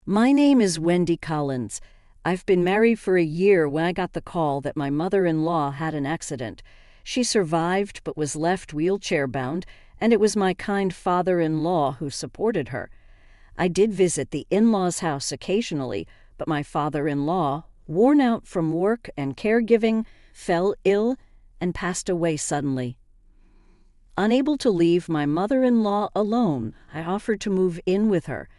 My name is Wendy Collins. I've been married for a year when I got the call that my mother-in-law had an accident. She survived but was left wheelchair-bound, and it was my kind father-in-law who supported her. I did visit the in-laws' house occasionally, but my father-in-law, worn out from work and caregiving, fell ill and passed away suddenly. Unable to leave my mother-in-law alone, I offered to move in with her.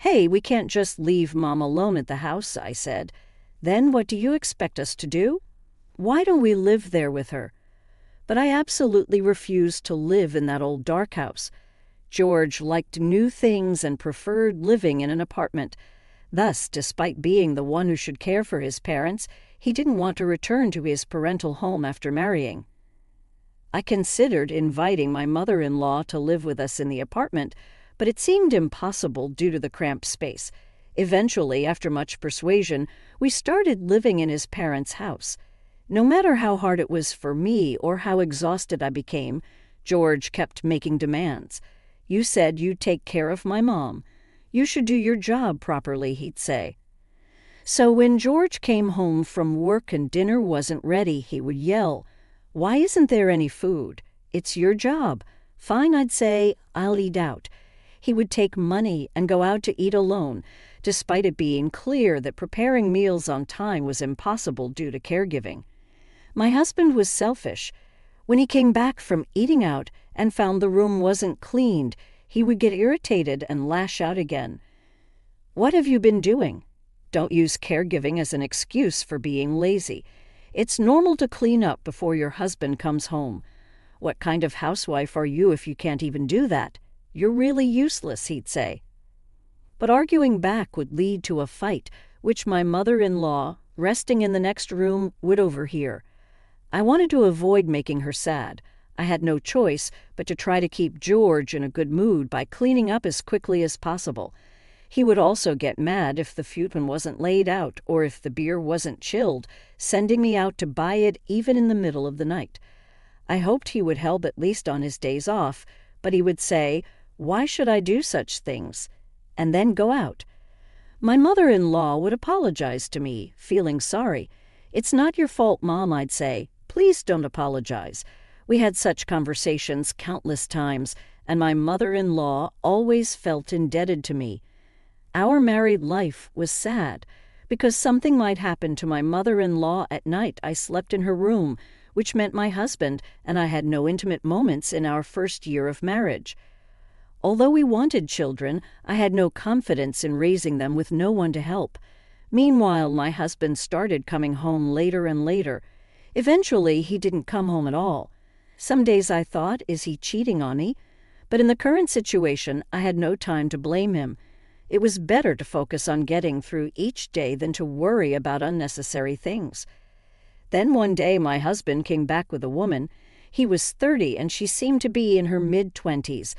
"Hey, we can't just leave Mom alone at the house," I said. "Then what do you expect us to do? Why don't we live there with her?" But I absolutely refused to live in that old dark house. George liked new things and preferred living in an apartment. Thus, despite being the one who should care for his parents, he didn't want to return to his parental home after marrying. I considered inviting my mother-in-law to live with us in the apartment, but it seemed impossible due to the cramped space. Eventually, after much persuasion, we started living in his parents' house. No matter how hard it was for me or how exhausted I became, George kept making demands. "You said you'd take care of my mom. You should do your job properly," he'd say. So when George came home from work and dinner wasn't ready, he would yell, "Why isn't there any food? It's your job." "Fine," I'd say, "I'll eat out." He would take money and go out to eat alone, despite it being clear that preparing meals on time was impossible due to caregiving. My husband was selfish. When he came back from eating out and found the room wasn't cleaned, he would get irritated and lash out again. "What have you been doing?" Don't use caregiving as an excuse for being lazy. It's normal to clean up before your husband comes home. "What kind of housewife are you if you can't even do that? You're really useless," he'd say. But arguing back would lead to a fight, which my mother-in-law, resting in the next room, would overhear. I wanted to avoid making her sad. I had no choice but to try to keep George in a good mood by cleaning up as quickly as possible. He would also get mad if the futon wasn't laid out or if the beer wasn't chilled, sending me out to buy it even in the middle of the night. I hoped he would help at least on his days off, but he would say, "Why should I do such things?" and then go out. My mother-in-law would apologize to me, feeling sorry. "It's not your fault, Mom," I'd say. "Please don't apologize." We had such conversations countless times, and my mother-in-law always felt indebted to me. Our married life was sad. Because something might happen to my mother-in-law at night, I slept in her room, which meant my husband and I had no intimate moments in our first year of marriage. Although we wanted children, I had no confidence in raising them with no one to help. Meanwhile, my husband started coming home later and later. Eventually, he didn't come home at all. Some days I thought, is he cheating on me? But in the current situation, I had no time to blame him. It was better to focus on getting through each day than to worry about unnecessary things. Then one day my husband came back with a woman. He was 30 and she seemed to be in her mid-20s.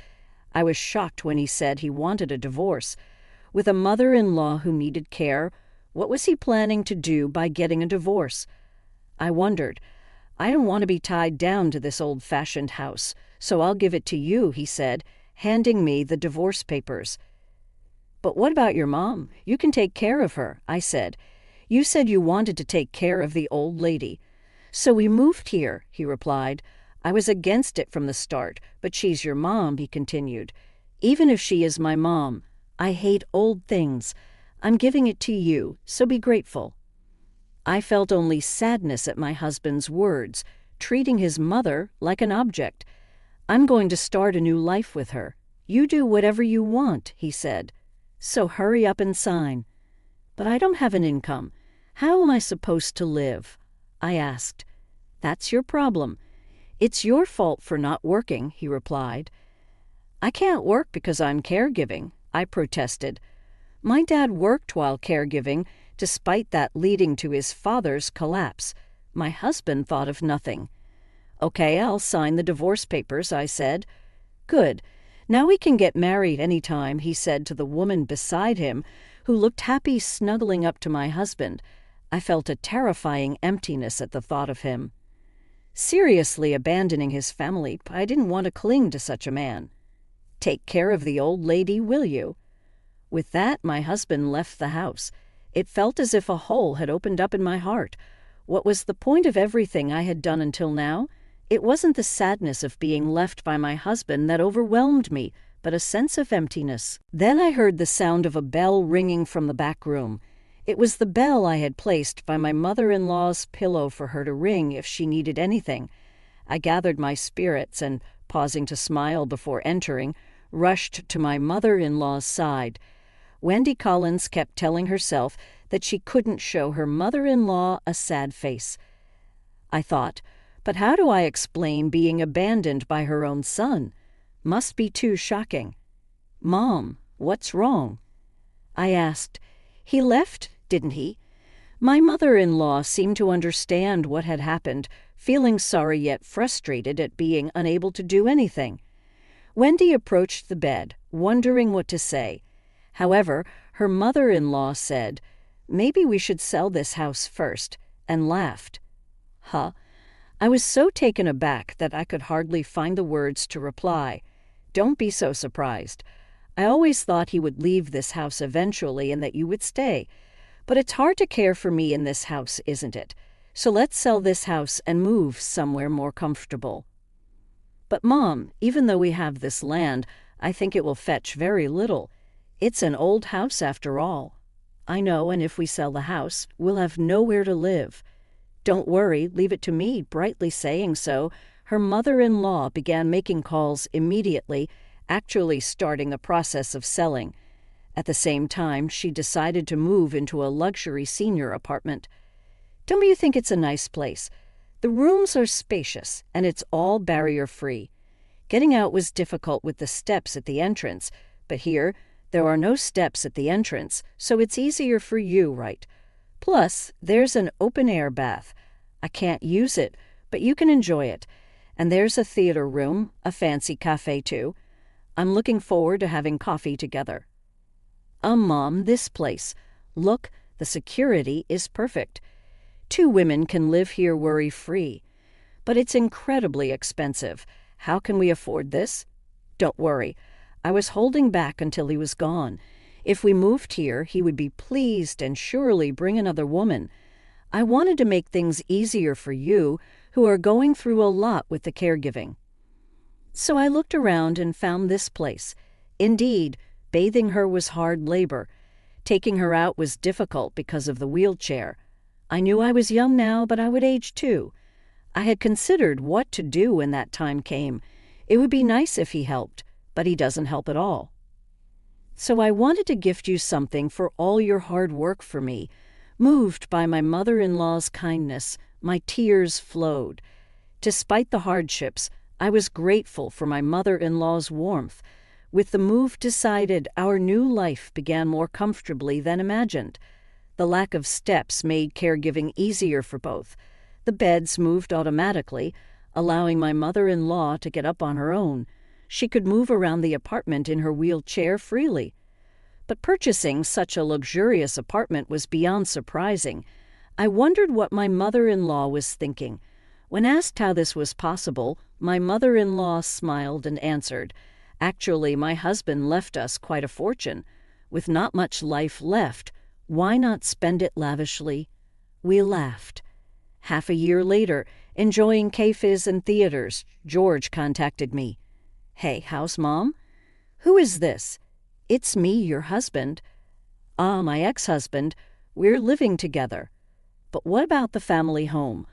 I was shocked when he said he wanted a divorce. With a mother-in-law who needed care, what was he planning to do by getting a divorce? I wondered. "I don't want to be tied down to this old-fashioned house, so I'll give it to you," he said, handing me the divorce papers. "But what about your mom? You can take care of her," I said. "You said you wanted to take care of the old lady." "So we moved here," he replied. "I was against it from the start, but she's your mom," he continued. "Even if she is my mom, I hate old things. I'm giving it to you, so be grateful." I felt only sadness at my husband's words, treating his mother like an object. "I'm going to start a new life with her. You do whatever you want," he said. "So hurry up and sign." "But I don't have an income. How am I supposed to live?" I asked. "That's your problem. It's your fault for not working," he replied. "I can't work because I'm caregiving," I protested. My dad worked while caregiving, despite that leading to his father's collapse. My husband thought of nothing. "Okay, I'll sign the divorce papers," I said. "Good. Now we can get married any time," he said to the woman beside him, who looked happy snuggling up to my husband. I felt a terrifying emptiness at the thought of him. Seriously abandoning his family, I didn't want to cling to such a man. "Take care of the old lady, will you?" With that, my husband left the house. It felt as if a hole had opened up in my heart. What was the point of everything I had done until now? It wasn't the sadness of being left by my husband that overwhelmed me, but a sense of emptiness. Then I heard the sound of a bell ringing from the back room. It was the bell I had placed by my mother-in-law's pillow for her to ring if she needed anything. I gathered my spirits and, pausing to smile before entering, rushed to my mother-in-law's side. Wendy Collins kept telling herself that she couldn't show her mother-in-law a sad face. I thought, but how do I explain being abandoned by her own son? Must be too shocking. Mom, what's wrong? I asked. He left, didn't he? My mother-in-law seemed to understand what had happened, feeling sorry yet frustrated at being unable to do anything. Wendy approached the bed, wondering what to say. However, her mother-in-law said, "Maybe we should sell this house first," and laughed. Huh? I was so taken aback that I could hardly find the words to reply. Don't be so surprised. I always thought he would leave this house eventually and that you would stay. But it's hard to care for me in this house, isn't it? So let's sell this house and move somewhere more comfortable. But Mom, even though we have this land, I think it will fetch very little. It's an old house after all. I know, and if we sell the house, we'll have nowhere to live. Don't worry, leave it to me. Brightly saying so, her mother-in-law began making calls immediately, actually starting the process of selling. At the same time, she decided to move into a luxury senior apartment. Don't you think it's a nice place? The rooms are spacious, and it's all barrier-free. Getting out was difficult with the steps at the entrance, but here, there are no steps at the entrance, so it's easier for you, right? Plus, there's an open-air bath. I can't use it, but you can enjoy it. And there's a theater room, a fancy cafe too. I'm looking forward to having coffee together. Mom, this place. Look, the security is perfect. 2 women can live here worry-free. But it's incredibly expensive. How can we afford this? Don't worry. I was holding back until he was gone. If we moved here, he would be pleased and surely bring another woman. I wanted to make things easier for you, who are going through a lot with the caregiving. So I looked around and found this place. Indeed, bathing her was hard labor. Taking her out was difficult because of the wheelchair. I knew I was young now, but I would age too. I had considered what to do when that time came. It would be nice if he helped, but he doesn't help at all. So I wanted to gift you something for all your hard work for me. Moved by my mother-in-law's kindness, my tears flowed. Despite the hardships, I was grateful for my mother-in-law's warmth. With the move decided, our new life began more comfortably than imagined. The lack of steps made caregiving easier for both. The beds moved automatically, allowing my mother-in-law to get up on her own. She could move around the apartment in her wheelchair freely. But purchasing such a luxurious apartment was beyond surprising. I wondered what my mother-in-law was thinking. When asked how this was possible, my mother-in-law smiled and answered, "Actually, my husband left us quite a fortune. With not much life left, why not spend it lavishly?" We laughed. Half a year later, enjoying cafes and theaters, George contacted me. "Hey, how's Mom?" "Who is this?" "It's me, your husband." "Ah, my ex-husband. We're living together." "But what about the family home?"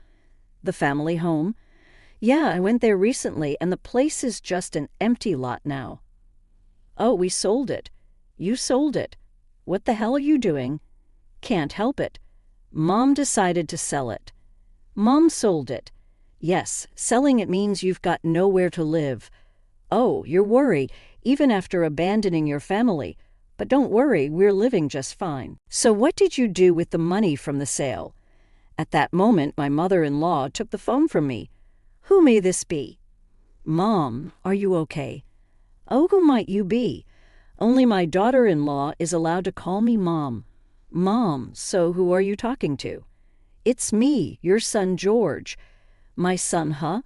"The family home? Yeah, I went there recently, and the place is just an empty lot now." "Oh, we sold it." "You sold it? What the hell are you doing?" "Can't help it. Mom decided to sell it." "Mom sold it?" "Yes, selling it means you've got nowhere to live." "Oh, you're worried, even after abandoning your family. But don't worry, we're living just fine." "So what did you do with the money from the sale?" At that moment, my mother-in-law took the phone from me. "Who may this be?" "Mom, are you okay?" "Oh, who might you be?" "Only my daughter-in-law is allowed to call me Mom." "Mom, so who are you talking to?" "It's me, your son George." "My son, huh?"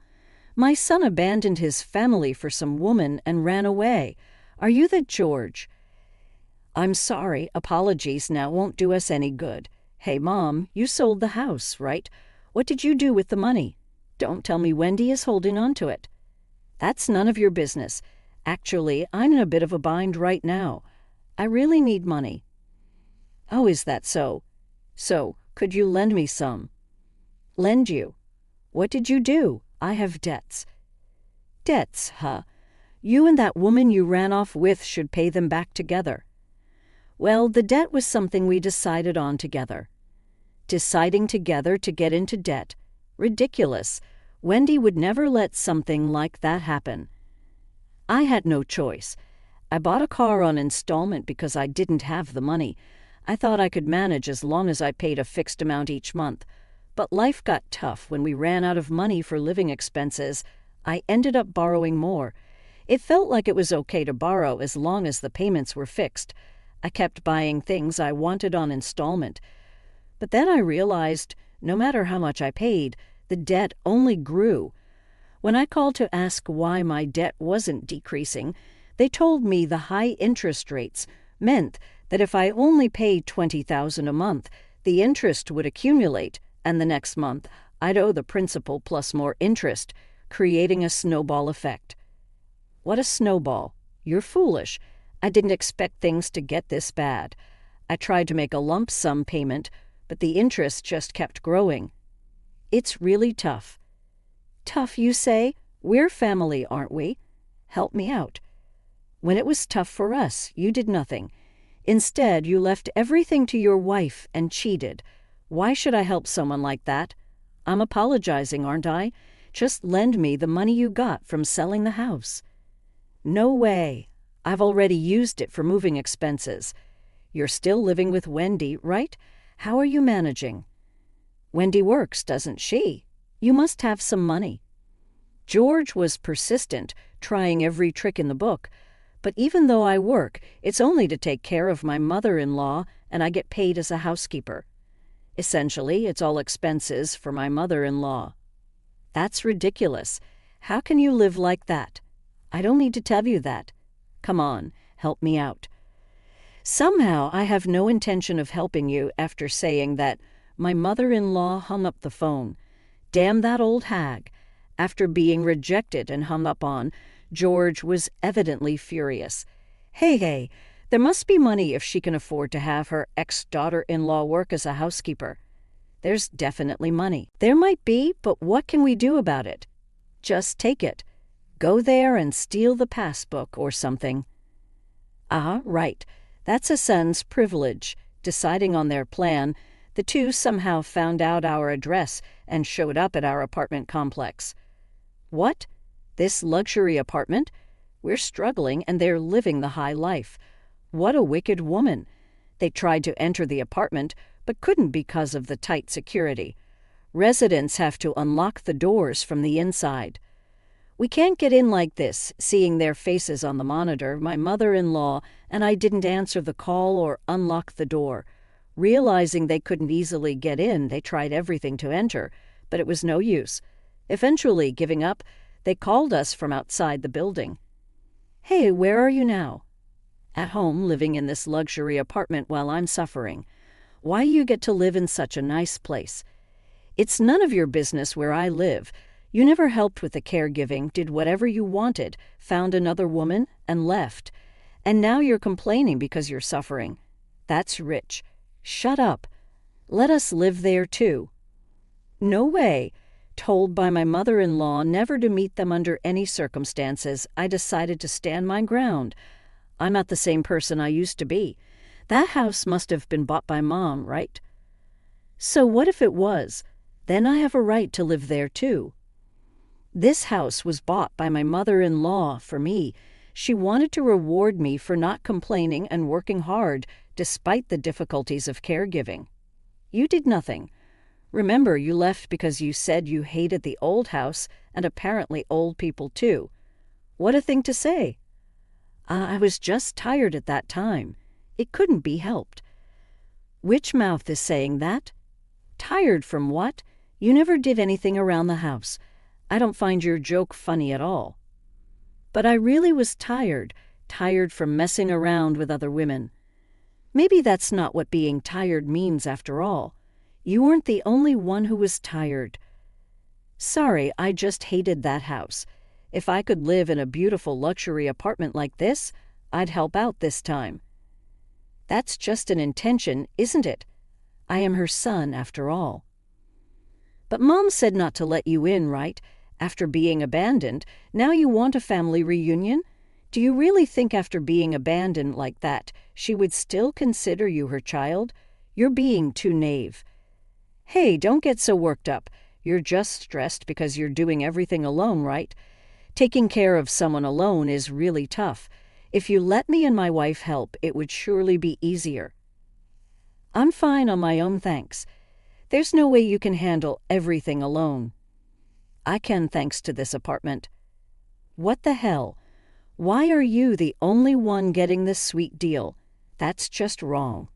"My son abandoned his family for some woman and ran away. Are you the George?" I'm sorry, apologies now won't do us any good. Hey, Mom, you sold the house, right? What did you do with the money? Don't tell me Wendy is holding on to it. That's none of your business. Actually, I'm in a bit of a bind right now. I really need money. Oh, is that so? So, could you lend me some? Lend you? What did you do? I have debts. Debts, huh? You and that woman you ran off with should pay them back together. Well, the debt was something we decided on together. Deciding together to get into debt. Ridiculous. Wendy would never let something like that happen. I had no choice. I bought a car on installment because I didn't have the money. I thought I could manage as long as I paid a fixed amount each month. But life got tough when we ran out of money for living expenses. I ended up borrowing more. It felt like it was okay to borrow as long as the payments were fixed. I kept buying things I wanted on installment. But then I realized, no matter how much I paid, the debt only grew. When I called to ask why my debt wasn't decreasing, they told me the high interest rates meant that if I only paid $20,000 a month, the interest would accumulate, and the next month I'd owe the principal plus more interest, creating a snowball effect. What a snowball. You're foolish. I didn't expect things to get this bad. I tried to make a lump sum payment, but the interest just kept growing. It's really tough. Tough, you say? We're family, aren't we? Help me out. When it was tough for us, you did nothing. Instead, you left everything to your wife and cheated. Why should I help someone like that? I'm apologizing, aren't I? Just lend me the money you got from selling the house. No way. I've already used it for moving expenses. You're still living with Wendy, right? How are you managing? Wendy works, doesn't she? You must have some money. George was persistent, trying every trick in the book. But even though I work, it's only to take care of my mother-in-law, and I get paid as a housekeeper. Essentially, it's all expenses for my mother-in-law. That's ridiculous. How can you live like that? I don't need to tell you that. Come on, help me out. Somehow I have no intention of helping you after saying that. My mother-in-law hung up the phone. Damn that old hag. After being rejected and hung up on, George was evidently furious. Hey, there must be money if she can afford to have her ex-daughter-in-law work as a housekeeper. There's definitely money. There might be, but what can we do about it? Just take it. Go there and steal the passbook or something. Ah, right. That's a son's privilege. Deciding on their plan, the two somehow found out our address and showed up at our apartment complex. What? This luxury apartment? We're struggling and they're living the high life. What a wicked woman. They tried to enter the apartment, but couldn't because of the tight security. Residents have to unlock the doors from the inside. We can't get in like this, seeing their faces on the monitor, my mother-in-law, and I didn't answer the call or unlock the door. Realizing they couldn't easily get in, they tried everything to enter, but it was no use. Eventually, giving up, they called us from outside the building. Hey, where are you now? At home, living in this luxury apartment while I'm suffering. Why you get to live in such a nice place? It's none of your business where I live. You never helped with the caregiving, did whatever you wanted, found another woman, and left. And now you're complaining because you're suffering. That's rich. Shut up. Let us live there too. No way. Told by my mother-in-law never to meet them under any circumstances, I decided to stand my ground. I'm not the same person I used to be. That house must have been bought by Mom, right? So what if it was? Then I have a right to live there too. This house was bought by my mother-in-law for me. She wanted to reward me for not complaining and working hard despite the difficulties of caregiving. You did nothing. Remember, you left because you said you hated the old house and apparently old people too. What a thing to say. I was just tired at that time. It couldn't be helped. Which mouth is saying that? Tired from what? You never did anything around the house. I don't find your joke funny at all. But I really was tired from messing around with other women. Maybe that's not what being tired means after all. You weren't the only one who was tired. Sorry, I just hated that house. If I could live in a beautiful luxury apartment like this, I'd help out this time. That's just an intention, isn't it? I am her son, after all. But Mom said not to let you in, right? After being abandoned, now you want a family reunion? Do you really think after being abandoned like that, she would still consider you her child? You're being too naive. Hey, don't get so worked up. You're just stressed because you're doing everything alone, right? Taking care of someone alone is really tough. If you let me and my wife help, it would surely be easier. I'm fine on my own, thanks. There's no way you can handle everything alone. I can, thanks to this apartment. What the hell? Why are you the only one getting this sweet deal? That's just wrong.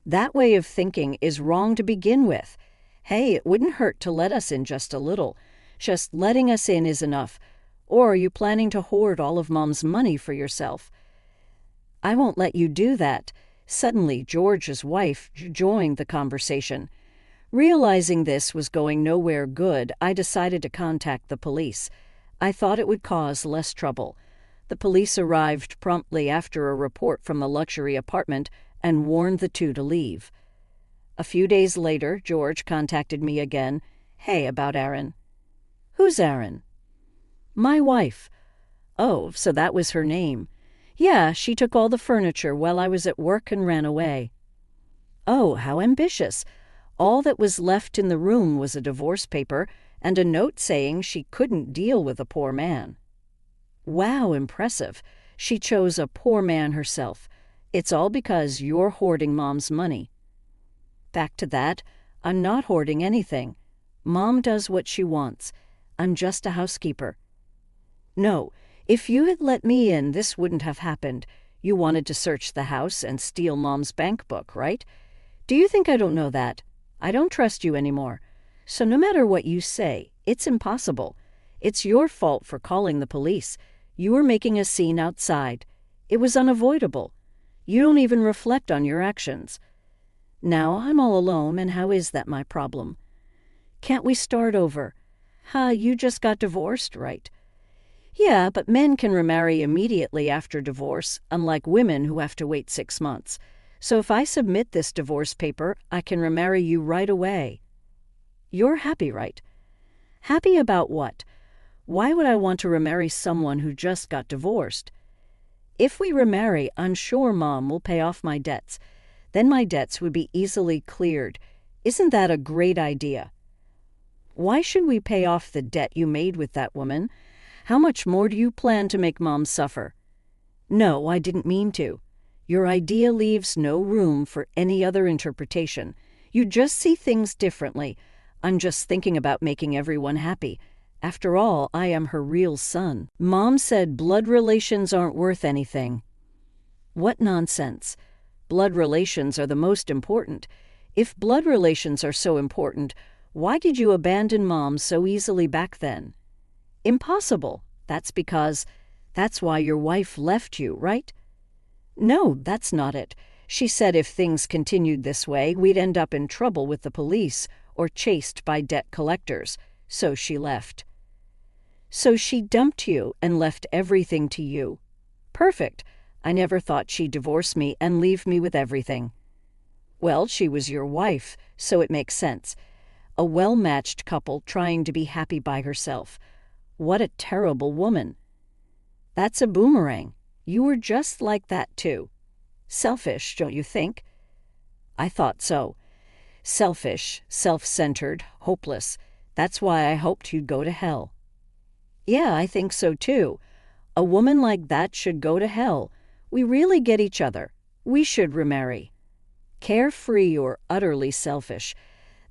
That way of thinking is wrong to begin with. Hey, it wouldn't hurt to let us in just a little. Just letting us in is enough. Or are you planning to hoard all of Mom's money for yourself? I won't let you do that. Suddenly, George's wife joined the conversation. Realizing this was going nowhere good, I decided to contact the police. I thought it would cause less trouble. The police arrived promptly after a report from the luxury apartment and warned the two to leave. A few days later, George contacted me again. Hey, about Aaron. Who's Aaron? My wife. Oh, so that was her name. Yeah, she took all the furniture while I was at work and ran away. Oh, how ambitious. All that was left in the room was a divorce paper and a note saying she couldn't deal with a poor man. Wow, impressive. She chose a poor man herself. It's all because you're hoarding Mom's money. Back to that, I'm not hoarding anything. Mom does what she wants. I'm just a housekeeper. No, if you had let me in, this wouldn't have happened. You wanted to search the house and steal Mom's bank book, right? Do you think I don't know that? I don't trust you anymore. So no matter what you say, it's impossible. It's your fault for calling the police. You were making a scene outside. It was unavoidable. You don't even reflect on your actions. Now I'm all alone, and how is that my problem? Can't we start over? You just got divorced, right? Yeah, but men can remarry immediately after divorce, unlike women who have to wait 6 months. So if I submit this divorce paper, I can remarry you right away. You're happy, right? Happy about what? Why would I want to remarry someone who just got divorced? If we remarry, I'm sure Mom will pay off my debts. Then my debts would be easily cleared. Isn't that a great idea? Why should we pay off the debt you made with that woman? How much more do you plan to make Mom suffer? No, I didn't mean to. Your idea leaves no room for any other interpretation. You just see things differently. I'm just thinking about making everyone happy. After all, I am her real son. Mom said blood relations aren't worth anything. What nonsense. Blood relations are the most important. If blood relations are so important, why did you abandon Mom so easily back then? Impossible. That's why your wife left you, right? No, that's not it. She said if things continued this way, we'd end up in trouble with the police or chased by debt collectors, so she left. So she dumped you and left everything to you. Perfect. I never thought she'd divorce me and leave me with everything. Well, she was your wife, so it makes sense. A well-matched couple trying to be happy by herself. What a terrible woman. That's a boomerang. You were just like that, too. Selfish, don't you think? I thought so. Selfish, self-centered, hopeless. That's why I hoped you'd go to hell. Yeah, I think so, too. A woman like that should go to hell. We really get each other. We should remarry. Carefree or utterly selfish.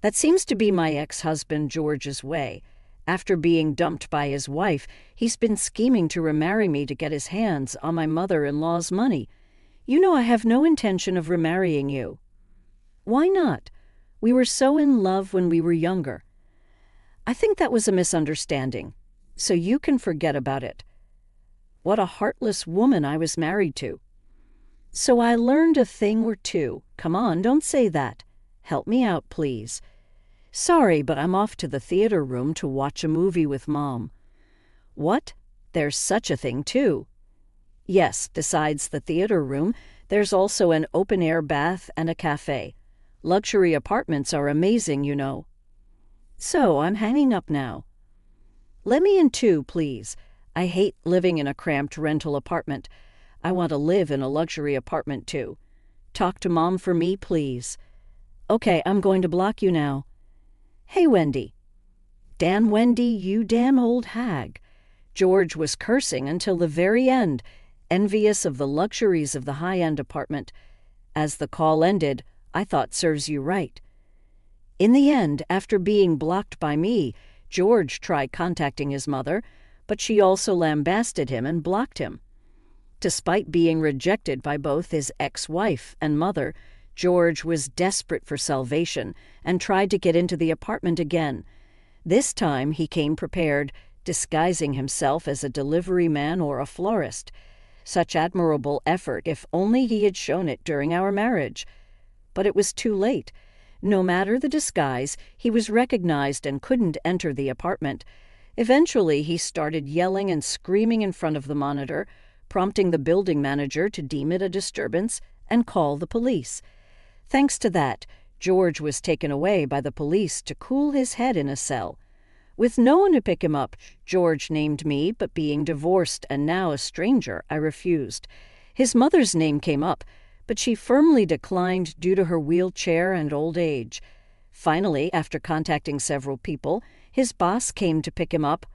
That seems to be my ex-husband George's way. After being dumped by his wife, he's been scheming to remarry me to get his hands on my mother-in-law's money. You know I have no intention of remarrying you. Why not? We were so in love when we were younger. I think that was a misunderstanding, so you can forget about it. What a heartless woman I was married to. So I learned a thing or two. Come on, don't say that. Help me out, please. Sorry, but I'm off to the theater room to watch a movie with Mom. What? There's such a thing, too. Yes, besides the theater room, there's also an open-air bath and a cafe. Luxury apartments are amazing, you know. So, I'm hanging up now. Let me in too, please. I hate living in a cramped rental apartment. I want to live in a luxury apartment too. Talk to Mom for me, please. Okay, I'm going to block you now. Hey, Wendy. Dan, Wendy, you damn old hag. George was cursing until the very end, envious of the luxuries of the high-end apartment. As the call ended, I thought serves you right. In the end, after being blocked by me, George tried contacting his mother, but she also lambasted him and blocked him. Despite being rejected by both his ex-wife and mother, George was desperate for salvation and tried to get into the apartment again. This time he came prepared, disguising himself as a delivery man or a florist. Such admirable effort, if only he had shown it during our marriage. But it was too late. No matter the disguise, he was recognized and couldn't enter the apartment. Eventually, he started yelling and screaming in front of the monitor, prompting the building manager to deem it a disturbance and call the police. Thanks to that, George was taken away by the police to cool his head in a cell. With no one to pick him up, George named me, but being divorced and now a stranger, I refused. His mother's name came up, but she firmly declined due to her wheelchair and old age. Finally, after contacting several people, his boss came to pick him up,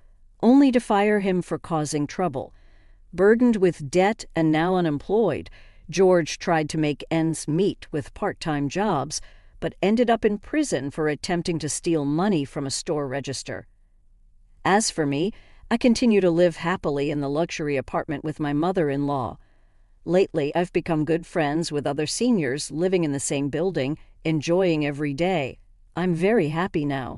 only to fire him for causing trouble. Burdened with debt and now unemployed, George tried to make ends meet with part-time jobs, but ended up in prison for attempting to steal money from a store register. As for me, I continue to live happily in the luxury apartment with my mother-in-law. Lately, I've become good friends with other seniors living in the same building, enjoying every day. I'm very happy now.